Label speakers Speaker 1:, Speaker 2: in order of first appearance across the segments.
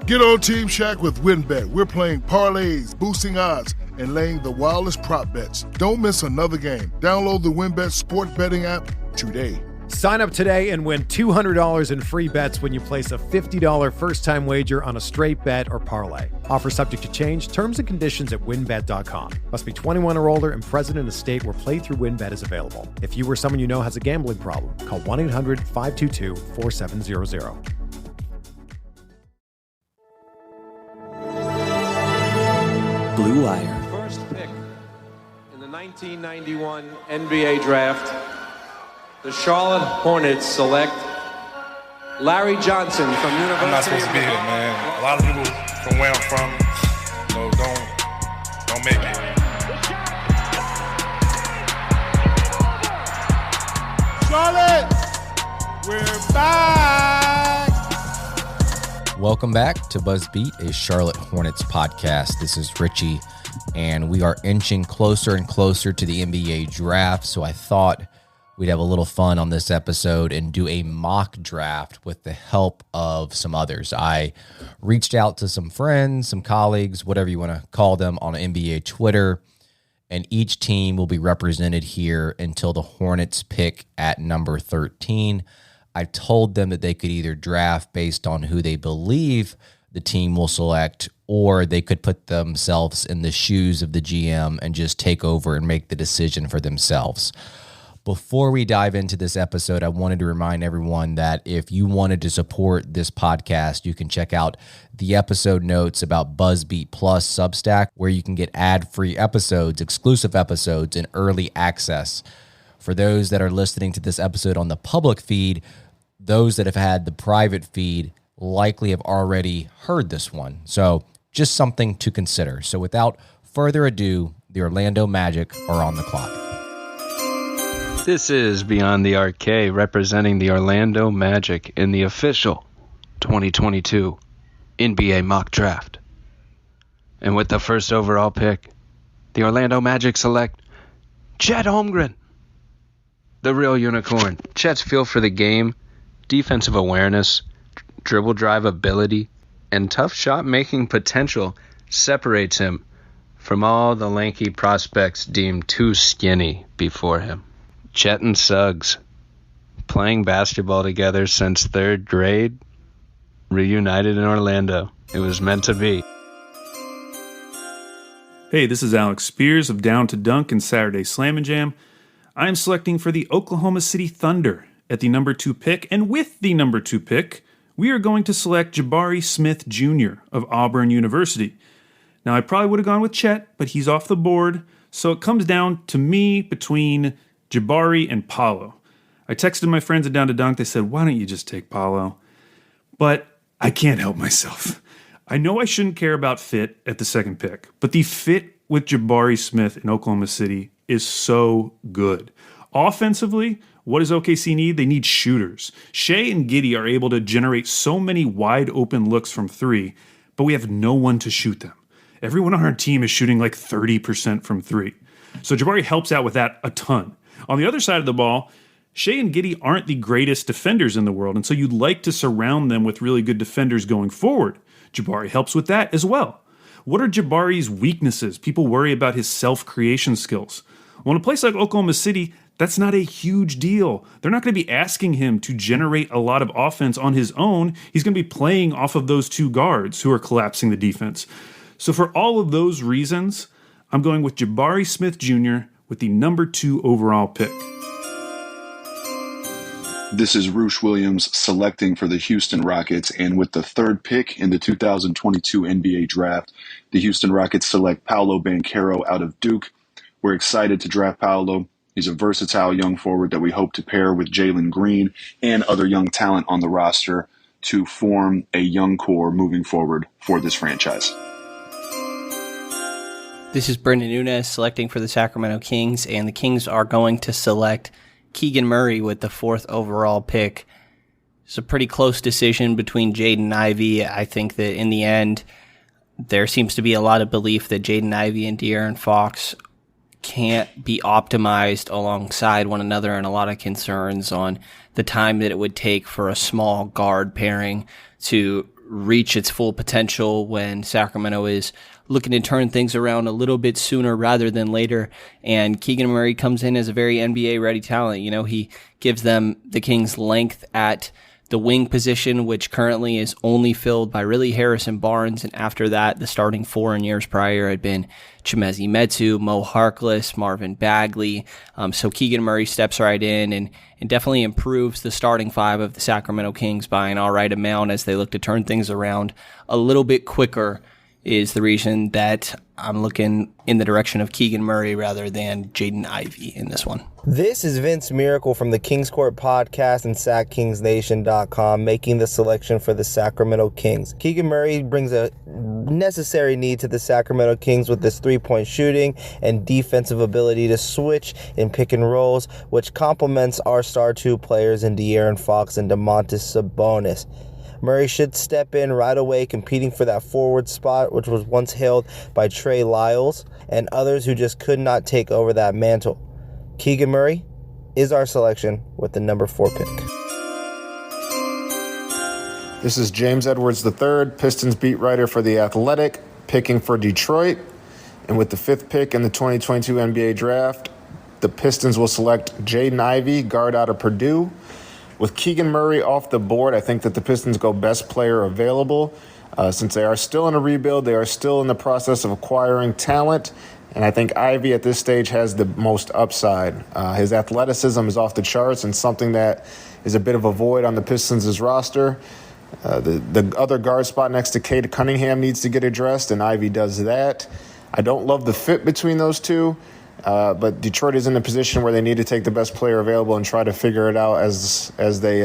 Speaker 1: Get on Team Shaq with WinBet. We're playing parlays, boosting odds, and laying the wildest prop bets. Don't miss another game. Download the WinBet sport betting app today.
Speaker 2: Sign up today and win $200 in free bets when you place a $50 first-time wager on a straight bet or parlay. Offer subject to change. Terms and conditions at winbet.com. Must be 21 or older and present in a state where playthrough WinBet is available. If you or someone you know has a gambling problem, call 1-800-522-4700.
Speaker 3: Blue Wire.
Speaker 4: First pick in the 1991 NBA Draft, the Charlotte Hornets select Larry Johnson from University.
Speaker 5: I'm not supposed to be here, man. A lot of people from where I'm from, don't make it.
Speaker 1: Charlotte, we're back.
Speaker 3: Welcome back to BuzzBeat, a Charlotte Hornets podcast. This is Richie, and we are inching closer and closer to the NBA draft, so I thought we'd have a little fun on this episode and do a mock draft with the help of some others. I reached out to some friends, some colleagues, whatever you want to call them, on NBA Twitter, and each team will be represented here until the Hornets pick at number 13. I told them that they could either draft based on who they believe the team will select, or they could put themselves in the shoes of the GM and just take over and make the decision for themselves. Before we dive into this episode, I wanted to remind everyone that if you wanted to support this podcast, you can check out the episode notes about BuzzBeat Plus Substack, where you can get ad-free episodes, exclusive episodes, and early access. For those that are listening to this episode on the public feed, those that have had the private feed likely have already heard this one. So just something to consider. So without further ado, the Orlando Magic are on the clock.
Speaker 6: This is Beyond the Arcade, representing the Orlando Magic in the official 2022 NBA mock draft. And with the first overall pick, the Orlando Magic select Jed Holmgren, the real unicorn. Chet's feel for the game, defensive awareness, dribble drive ability, and tough shot-making potential separates him from all the lanky prospects deemed too skinny before him. Chet and Suggs, playing basketball together since third grade, reunited in Orlando. It was meant to be.
Speaker 7: Hey, this is Alex Speers of Down to Dunk and Saturday Slam and Jam. I am selecting for the Oklahoma City Thunder at the number 2 pick, and with the number 2 pick, we are going to select Jabari Smith Jr. of Auburn University. Now, I probably would have gone with Chet, but he's off the board, so it comes down to me between Jabari and Paolo. I texted my friends at Down to Dunk. They said, why don't you just take Paolo? But I can't help myself. I know I shouldn't care about fit at the second pick, but the fit with Jabari Smith in Oklahoma City is so good. Offensively, what does OKC need? They need shooters. Shea and Giddey are able to generate so many wide open looks from three, but we have no one to shoot them. Everyone on our team is shooting like 30% from three. So Jabari helps out with that a ton. On the other side of the ball, Shea and Giddey aren't the greatest defenders in the world, and so you'd like to surround them with really good defenders going forward. Jabari helps with that as well. What are Jabari's weaknesses? People worry about his self-creation skills. Well, in a place like Oklahoma City, that's not a huge deal. They're not going to be asking him to generate a lot of offense on his own. He's going to be playing off of those two guards who are collapsing the defense. So for all of those reasons, I'm going with Jabari Smith Jr. with the number 2 overall pick.
Speaker 8: This is Roosh Williams selecting for the Houston Rockets, and with the 3rd pick in the 2022 NBA Draft, the Houston Rockets select Paolo Banchero out of Duke. We're excited to draft Paolo. He's a versatile young forward that we hope to pair with Jalen Green and other young talent on the roster to form a young core moving forward for this franchise.
Speaker 9: This is Brenden Nunes selecting for the Sacramento Kings, and the Kings are going to select Keegan Murray with the 4th overall pick. It's a pretty close decision between Jaden Ivey. I think that in the end, there seems to be a lot of belief that Jaden Ivey and De'Aaron Fox can't be optimized alongside one another, and a lot of concerns on the time that it would take for a small guard pairing to reach its full potential when Sacramento is looking to turn things around a little bit sooner rather than later. And Keegan Murray comes in as a very NBA-ready talent. You know, he gives them the Kings length at the wing position, which currently is only filled by really Harrison Barnes. And after that, the starting four in years prior had been Chimezie Metu, Mo Harkless, Marvin Bagley. So Keegan Murray steps right in and definitely improves the starting five of the Sacramento Kings by an all right amount as they look to turn things around a little bit quicker, is the reason that I'm looking in the direction of Keegan Murray rather than Jaden Ivey in this one.
Speaker 10: This is Vince Miracle from the Kings Court podcast and SacKingsNation.com making the selection for the Sacramento Kings. Keegan Murray brings a necessary need to the Sacramento Kings with his three-point shooting and defensive ability to switch in pick and rolls, which complements our star two players in De'Aaron Fox and Domantas Sabonis. Murray should step in right away, competing for that forward spot, which was once held by Trey Lyles and others who just could not take over that mantle. Keegan Murray is our selection with the number 4 pick.
Speaker 11: This is James Edwards III, Pistons beat writer for The Athletic, picking for Detroit. And with the 5th pick in the 2022 NBA draft, the Pistons will select Jaden Ivey, guard out of Purdue. With Keegan Murray off the board, I think that the Pistons go best player available. Since they are still in a rebuild, they are still in the process of acquiring talent. And I think Ivey at this stage has the most upside. His athleticism is off the charts and something that is a bit of a void on the Pistons' roster. The other guard spot next to Cade Cunningham needs to get addressed, and Ivey does that. I don't love the fit between those two. But Detroit is in a position where they need to take the best player available and try to figure it out as they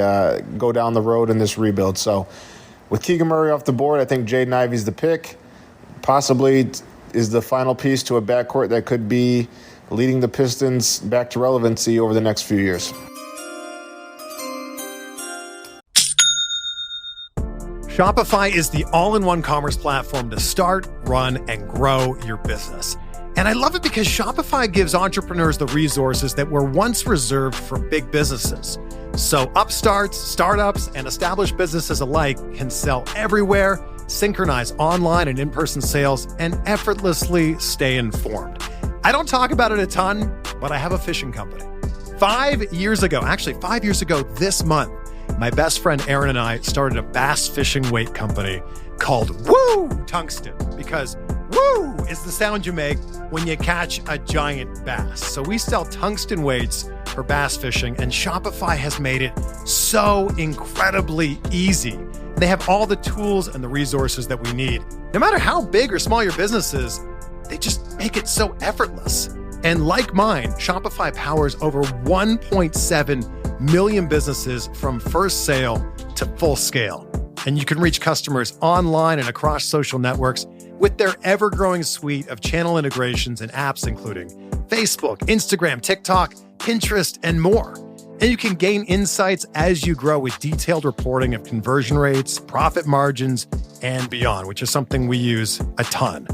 Speaker 11: go down the road in this rebuild. So with Keegan Murray off the board, I think Jaden Ivey's the pick. Possibly is the final piece to a backcourt that could be leading the Pistons back to relevancy over the next few years.
Speaker 2: Shopify is the all-in-one commerce platform to start, run, and grow your business. And I love it because Shopify gives entrepreneurs the resources that were once reserved for big businesses. So upstarts, startups, and established businesses alike can sell everywhere, synchronize online and in-person sales, and effortlessly stay informed. I don't talk about it a ton, but I have a fishing company. 5 years ago this month, my best friend Aaron and I started a bass fishing weight company called Woo Tungsten, because woo is the sound you make when you catch a giant bass. So we sell tungsten weights for bass fishing, and Shopify has made it so incredibly easy. They have all the tools and the resources that we need. No matter how big or small your business is, they just make it so effortless. And like mine, Shopify powers over 1.7 million businesses from first sale to full scale. And you can reach customers online and across social networks with their ever-growing suite of channel integrations and apps, including Facebook, Instagram, TikTok, Pinterest, and more. And you can gain insights as you grow with detailed reporting of conversion rates, profit margins, and beyond, which is something we use a ton.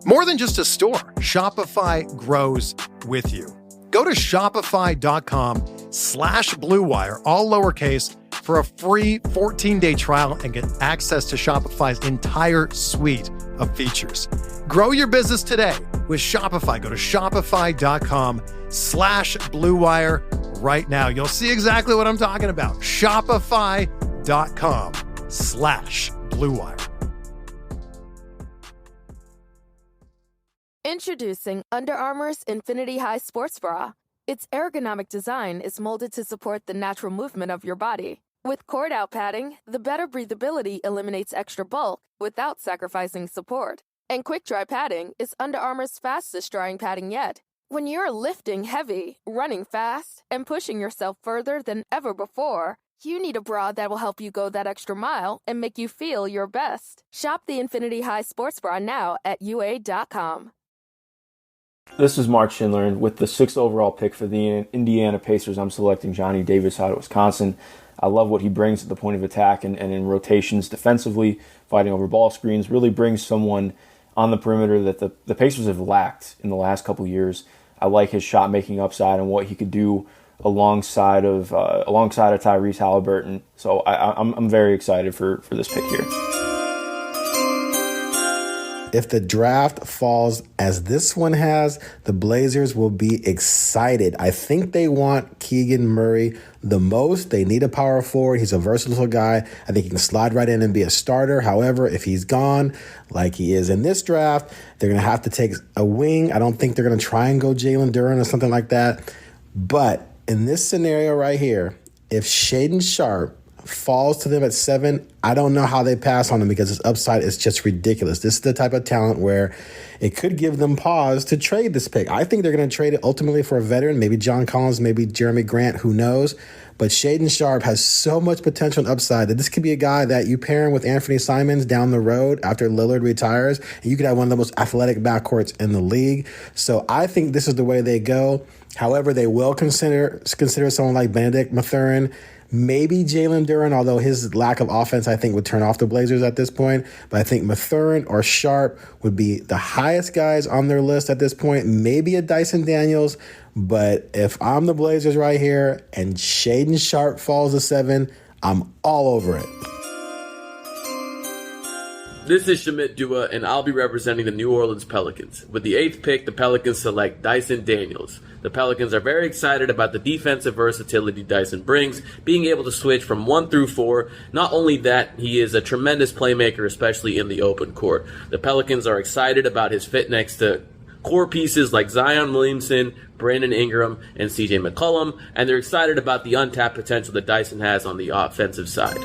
Speaker 2: More than just a store, Shopify grows with you. Go to shopify.com/Blue Wire, all lowercase, for a free 14-day trial and get access to Shopify's entire suite of features. Grow your business today with Shopify. Go to shopify.com/Blue Wire right now. You'll see exactly what I'm talking about. Shopify.com/Blue Wire.
Speaker 12: Introducing Under Armour's Infinity High Sports Bra. Its ergonomic design is molded to support the natural movement of your body. With cord-out padding, the better breathability eliminates extra bulk without sacrificing support. And quick-dry padding is Under Armour's fastest-drying padding yet. When you're lifting heavy, running fast, and pushing yourself further than ever before, you need a bra that will help you go that extra mile and make you feel your best. Shop the Infinity High Sports Bra now at UA.com.
Speaker 13: This is Mark Schindler, and with the 6th overall pick for the Indiana Pacers, I'm selecting Johnny Davis out of Wisconsin. I love what he brings at the point of attack and in rotations defensively, fighting over ball screens, really brings someone on the perimeter that the Pacers have lacked in the last couple of years. I like his shot-making upside and what he could do alongside of Tyrese Halliburton. So I'm very excited for this pick here.
Speaker 11: If the draft falls as this one has, the Blazers will be excited. I think they want Keegan Murray the most. They need a power forward. He's a versatile guy. I think he can slide right in and be a starter. However, if he's gone, like he is in this draft, they're going to have to take a wing. I don't think they're going to try and go Jalen Duran or something like that. But in this scenario right here, if Shaedon Sharpe falls to them at 7, I don't know how they pass on him because his upside is just ridiculous. This is the type of talent where it could give them pause to trade this pick. I think they're going to trade it ultimately for a veteran, maybe John Collins, maybe Jeremy Grant, who knows. But Shaedon Sharpe has so much potential and upside that this could be a guy that you pair him with Anthony Simons down the road after Lillard retires, and you could have one of the most athletic backcourts in the league. So I think this is the way they go. However, they will consider someone like Benedict Mathurin, maybe Jalen Duran, although his lack of offense, I think, would turn off the Blazers at this point. But I think Mathurin or Sharpe would be the highest guys on their list at this point. Maybe a Dyson Daniels. But if I'm the Blazers right here and Shaedon Sharpe falls to 7, I'm all over it.
Speaker 14: This is Shamit Dua, and I'll be representing the New Orleans Pelicans. With the 8th pick, the Pelicans select Dyson Daniels. The Pelicans are very excited about the defensive versatility Dyson brings, being able to switch from 1 through 4. Not only that, he is a tremendous playmaker, especially in the open court. The Pelicans are excited about his fit next to core pieces like Zion Williamson, Brandon Ingram, and CJ McCollum, and they're excited about the untapped potential that Dyson has on the offensive side.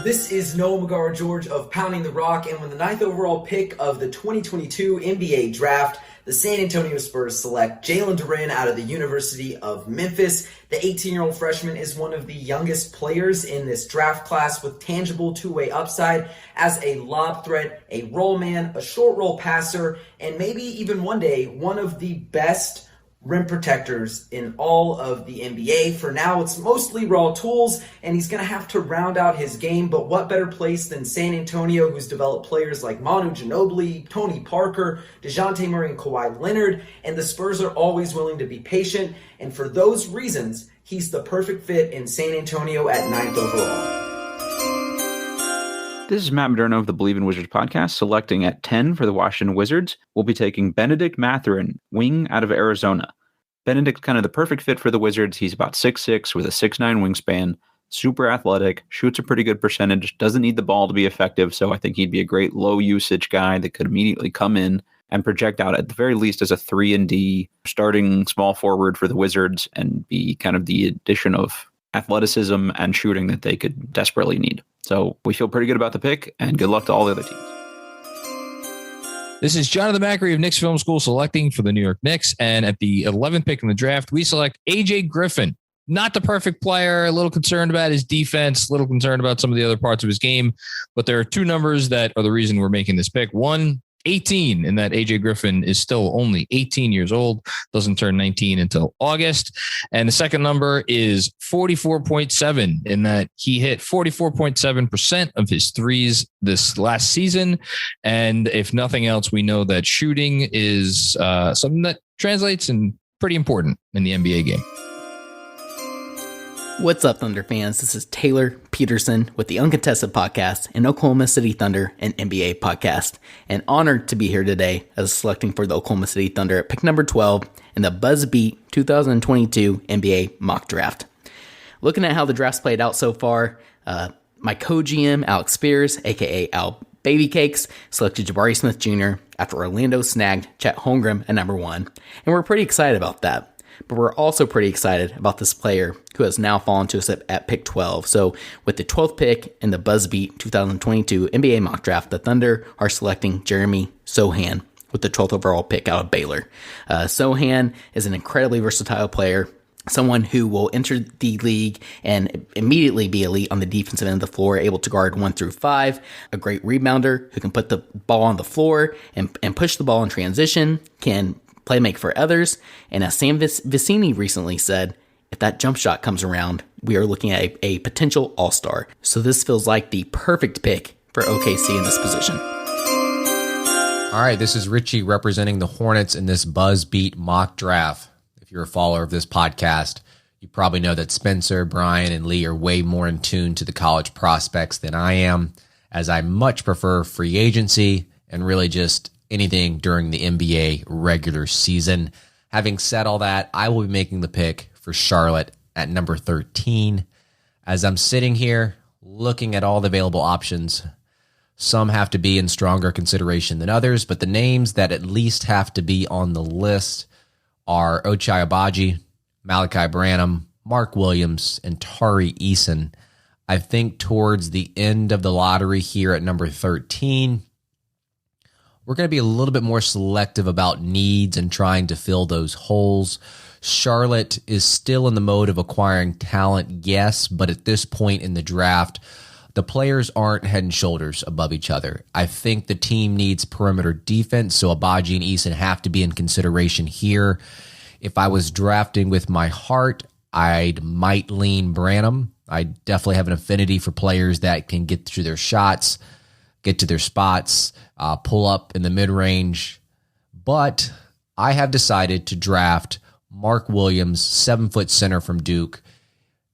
Speaker 15: This is Noah Magaro-George of Pounding the Rock, and with the 9th overall pick of the 2022 NBA Draft, the San Antonio Spurs select Jalen Duran out of the University of Memphis. The 18-year-old freshman is one of the youngest players in this draft class with tangible two-way upside as a lob threat, a roll man, a short roll passer, and maybe even one day one of the best rim protectors in all of the NBA. For now, it's mostly raw tools, and he's going to have to round out his game, but what better place than San Antonio, who's developed players like Manu Ginobili, Tony Parker, DeJounte Murray, and Kawhi Leonard, and the Spurs are always willing to be patient, and for those reasons, he's the perfect fit in San Antonio at 9th overall.
Speaker 16: This is Matt Modderno of the Believe in Wizards podcast. Selecting at 10 for the Washington Wizards, we'll be taking Benedict Mathurin, wing out of Arizona. Benedict's kind of the perfect fit for the Wizards. He's about 6'6", with a 6'9" wingspan, super athletic, shoots a pretty good percentage, doesn't need the ball to be effective, so I think he'd be a great low-usage guy that could immediately come in and project out at the very least as a 3-and-D starting small forward for the Wizards and be kind of the addition of athleticism and shooting that they could desperately need. So we feel pretty good about the pick, and good luck to all the other teams.
Speaker 3: This is Jonathan Macri of Knicks Film School selecting for the New York Knicks. And at the 11th pick in the draft, we select AJ Griffin. Not the perfect player, a little concerned about his defense, a little concerned about some of the other parts of his game. But there are two numbers that are the reason we're making this pick. One, 18, in that AJ Griffin is still only 18 years old, doesn't turn 19 until August. And the second number is 44.7, in that he hit 44.7% of his threes this last season. And if nothing else, we know that shooting is something that translates and pretty important in the NBA game.
Speaker 9: What's up, Thunder fans? This is Tayler Peterson with the Uncontested Podcast and Oklahoma City Thunder and NBA Podcast, and honored to be here today as selecting for the Oklahoma City Thunder at pick number 12 in the BuzzBeat 2022 NBA Mock Draft. Looking at how the draft's played out so far, my co-GM, Alex Speers, aka Al Baby Cakes, selected Jabari Smith Jr. after Orlando snagged Chet Holmgren at number 1, and we're pretty excited about that. But we're also pretty excited about this player who has now fallen to us at pick 12. So with the 12th pick in the BuzzBeat 2022 NBA Mock Draft, the Thunder are selecting Jeremy Sochan with the 12th overall pick out of Baylor. Sochan is an incredibly versatile player, someone who will enter the league and immediately be elite on the defensive end of the floor, able to guard 1 through 5, a great rebounder who can put the ball on the floor and push the ball in transition, can play make for others, and as Sam Vecini recently said, if that jump shot comes around, we are looking at a potential all-star. So this feels like the perfect pick for OKC in this position.
Speaker 3: All right, this is Richie representing the Hornets in this BuzzBeat mock draft. If you're a follower of this podcast, you probably know that Spencer, Brian, and Lee are way more in tune to the college prospects than I am. as I much prefer free agency and really just anything during the NBA regular season. Having said all that, I will be making the pick for Charlotte at number 13. As I'm sitting here looking at all the available options, some have to be in stronger consideration than others, but the names that at least have to be on the list are Ochai Agbaji, Malachi Branham, Mark Williams, and Tari Eason. I think towards the end of the lottery here at number 13, we're going to be a little bit more selective about needs and trying to fill those holes. Charlotte is still in the mode of acquiring talent, yes, but at this point in the draft, the players aren't head and shoulders above each other. I think the team needs perimeter defense, so Agbaji and Eason have to be in consideration here. If I was drafting with my heart, I might lean Branham. I definitely have an affinity for players that can get through their shots, get to their spots, pull up in the mid-range. But I have decided to draft Mark Williams, 7-foot center from Duke.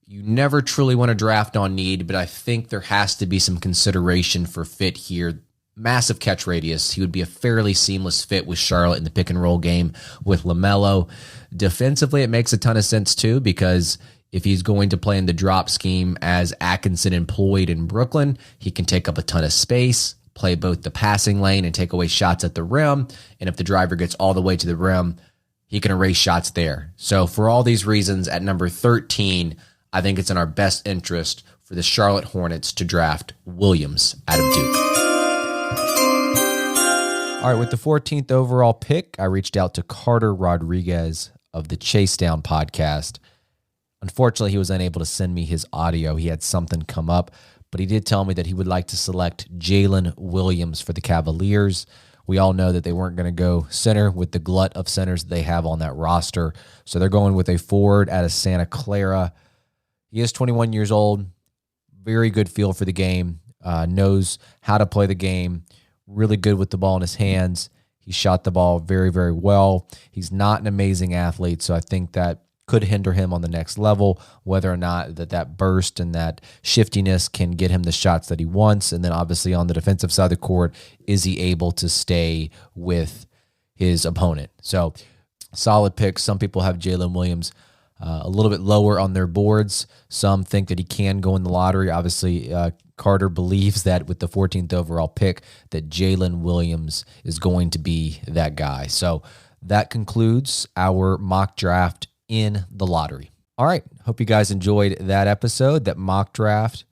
Speaker 3: You never truly want to draft on need, but I think there has to be some consideration for fit here. Massive catch radius. He would be a fairly seamless fit with Charlotte in the pick and roll game with LaMelo. Defensively, it makes a ton of sense too, because if he's going to play in the drop scheme as Atkinson employed in Brooklyn, he can take up a ton of space, play both the passing lane and take away shots at the rim. And if the driver gets all the way to the rim, he can erase shots there. So for all these reasons, at number 13, I think it's in our best interest for the Charlotte Hornets to draft Williams out of Duke. All right, with the 14th overall pick, I reached out to Carter Rodriguez of the Chase Down podcast. Unfortunately, he was unable to send me his audio. He had something come up, but he did tell me that he would like to select Jalen Williams for the Cavaliers. We all know that they weren't going to go center with the glut of centers that they have on that roster, so they're going with a forward out of Santa Clara. He is 21 years old, very good feel for the game, knows how to play the game, really good with the ball in his hands. He shot the ball very, very well. He's not an amazing athlete, so I think that could hinder him on the next level, whether or not that burst and that shiftiness can get him the shots that he wants. And then obviously on the defensive side of the court, is he able to stay with his opponent? So solid pick. Some people have Jalen Williams a little bit lower on their boards. Some think that he can go in the lottery. Obviously, Carter believes that with the 14th overall pick that Jalen Williams is going to be that guy. So that concludes our mock draft in the lottery. All right. Hope you guys enjoyed that episode, that mock draft.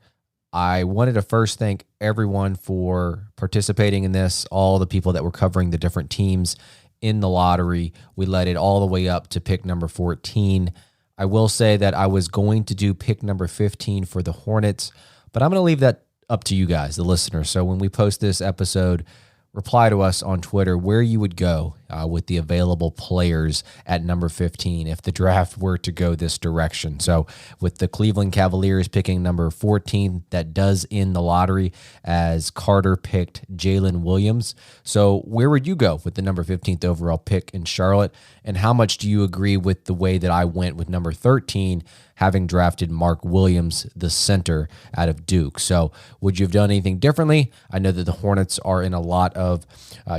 Speaker 3: I wanted to first thank everyone for participating in this, all the people that were covering the different teams in the lottery. We led it all the way up to pick number 14. I will say that I was going to do pick number 15 for the Hornets, but I'm going to leave that up to you guys, the listeners. So when we post this episode, reply to us on Twitter where you would go with the available players at number 15 if the draft were to go this direction. So with the Cleveland Cavaliers picking number 14, that does end the lottery as Carter picked Jalen Williams. So where would you go with the number 15th overall pick in Charlotte? And how much do you agree with the way that I went with number 13, having drafted Mark Williams, the center out of Duke? So would you have done anything differently? I know that the Hornets are in a lot of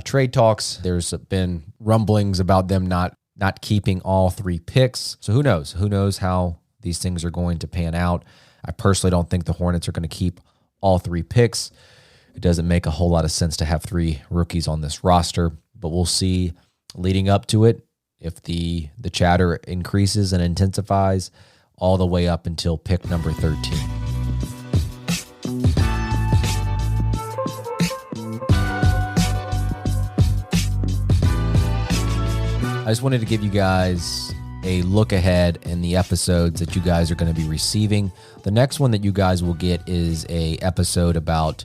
Speaker 3: trade talks. There's been rumblings about them not keeping all 3 picks. So who knows? Who knows how these things are going to pan out? I personally don't think the Hornets are going to keep all 3 picks. It doesn't make a whole lot of sense to have 3 rookies on this roster, but we'll see leading up to it if the chatter increases and intensifies all the way up until pick number 13. I just wanted to give you guys a look ahead in the episodes that you guys are going to be receiving. The next one that you guys will get is a episode about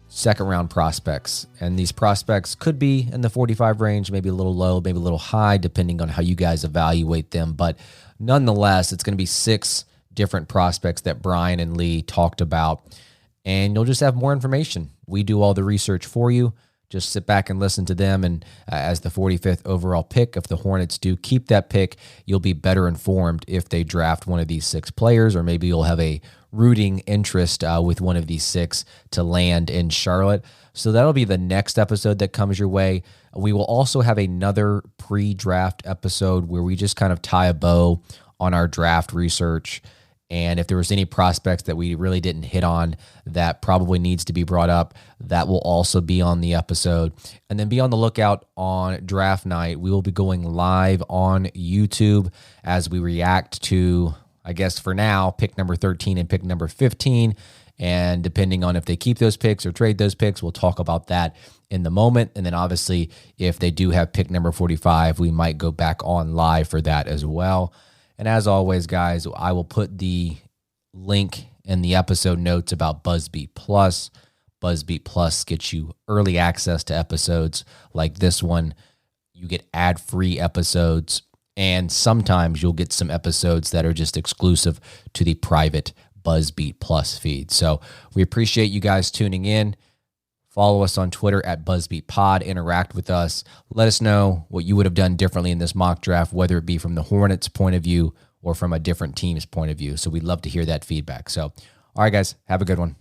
Speaker 3: second round prospects. And these prospects could be in the 45 range, maybe a little low, maybe a little high, depending on how you guys evaluate them. But nonetheless, it's going to be 6 different prospects that Brian and Lee talked about. And you'll just have more information. We do all the research for you. Just sit back and listen to them. And as the 45th overall pick, if the Hornets do keep that pick, you'll be better informed if they draft one of these 6 players, or maybe you'll have a rooting interest with one of these 6 to land in Charlotte. So that'll be the next episode that comes your way. We will also have another pre-draft episode where we just kind of tie a bow on our draft research. And if there was any prospects that we really didn't hit on that probably needs to be brought up, that will also be on the episode. And then be on the lookout on draft night. We will be going live on YouTube as we react to, I guess for now, pick number 13 and pick number 15. And depending on if they keep those picks or trade those picks, we'll talk about that in the moment. And then obviously, if they do have pick number 45, we might go back on live for that as well. And as always, guys, I will put the link in the episode notes about BuzzBeat Plus. BuzzBeat Plus gets you early access to episodes like this one. You get ad-free episodes, and sometimes you'll get some episodes that are just exclusive to the private BuzzBeat Plus feed. So we appreciate you guys tuning in. Follow us on Twitter at BuzzBeatPod. Interact with us. Let us know what you would have done differently in this mock draft, whether it be from the Hornets' point of view or from a different team's point of view. So we'd love to hear that feedback. So, all right, guys, have a good one.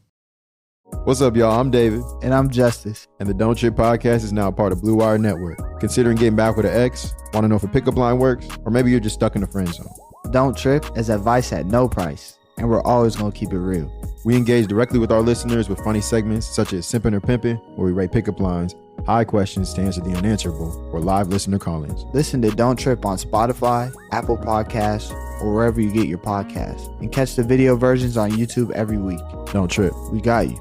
Speaker 17: What's up, y'all? I'm David.
Speaker 18: And I'm Justice.
Speaker 17: And the Don't Trip podcast is now a part of Blue Wire Network. Considering getting back with an ex? Want to know if a pickup line works? Or maybe you're just stuck in the friend zone.
Speaker 18: Don't Trip is advice at no price. And we're always going to keep it real.
Speaker 17: We engage directly with our listeners with funny segments such as Simpin' or Pimpin', where we rate pickup lines, high questions to answer the unanswerable, or live listener call-ins.
Speaker 18: Listen to Don't Trip on Spotify, Apple Podcasts, or wherever you get your podcasts. And catch the video versions on YouTube every week.
Speaker 17: Don't trip.
Speaker 18: We got you.